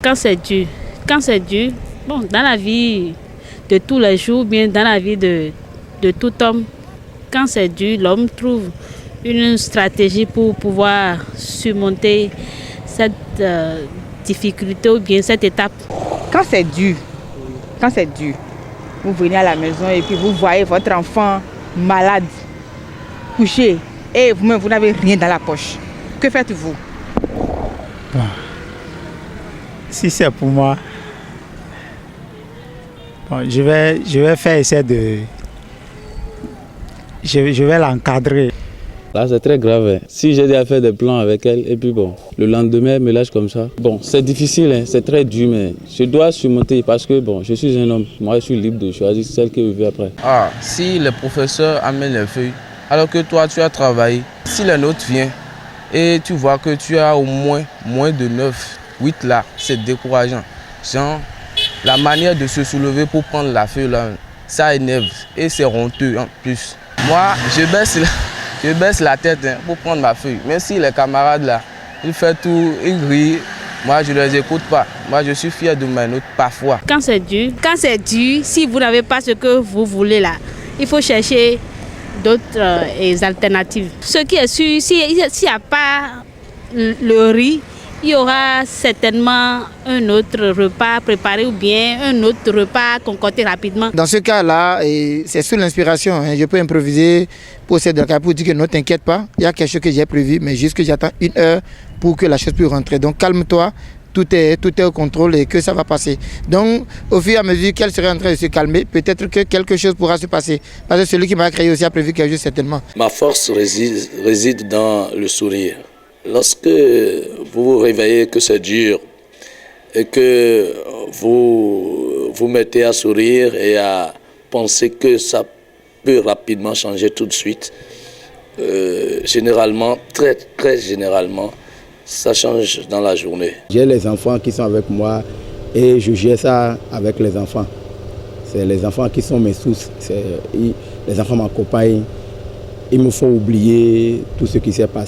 Quand c'est dur, bon, dans la vie de tous les jours, bien dans la vie de tout homme, quand c'est dur, l'homme trouve une stratégie pour pouvoir surmonter cette difficulté ou bien cette étape. Quand c'est dur, vous venez à la maison et puis vous voyez votre enfant malade, couché, et vous-même vous n'avez rien dans la poche. Que faites-vous? Bon. Si c'est pour moi, bon, je vais faire essayer de... Je vais l'encadrer. Là, c'est très grave. Hein. Si j'ai déjà fait des plans avec elle, et puis bon, le lendemain, elle me lâche comme ça. Bon, c'est difficile, hein, c'est très dur, mais je dois surmonter parce que bon, je suis un homme. Moi, je suis libre de choisir celle que je veux après. Ah, si le professeur amène les feuilles, alors que toi, tu as travaillé, si la note vient et tu vois que tu as au moins de 9, 8 là, c'est décourageant. Genre, la manière de se soulever pour prendre la feuille là, ça énerve et c'est honteux en plus. Moi, je baisse la tête pour prendre ma feuille. Même si les camarades là, ils font tout, ils rient, moi je ne les écoute pas. Moi je suis fier de ma note parfois. Quand c'est dur, si vous n'avez pas ce que vous voulez là, il faut chercher d'autres alternatives. Ce qui est sûr, s'il n'y a pas le riz, il y aura certainement un autre repas préparé ou bien un autre repas concocté rapidement. Dans ce cas-là, c'est sous l'inspiration. Hein. Je peux improviser pour dire que ne t'inquiète pas, il y a quelque chose que j'ai prévu, mais juste que j'attends 1 heure pour que la chose puisse rentrer. Donc calme-toi, tout est au contrôle et que ça va passer. Donc au fur et à mesure qu'elle serait en train de se calmer, peut-être que quelque chose pourra se passer. Parce que celui qui m'a créé aussi a prévu quelque chose certainement. Ma force réside dans le sourire. Lorsque vous vous réveillez que c'est dur et que vous vous mettez à sourire et à penser que ça peut rapidement changer tout de suite, généralement, très généralement, ça change dans la journée. J'ai les enfants qui sont avec moi et je gère ça avec les enfants. C'est les enfants qui sont mes sources. Les enfants m'accompagnent. Il me faut oublier tout ce qui s'est passé.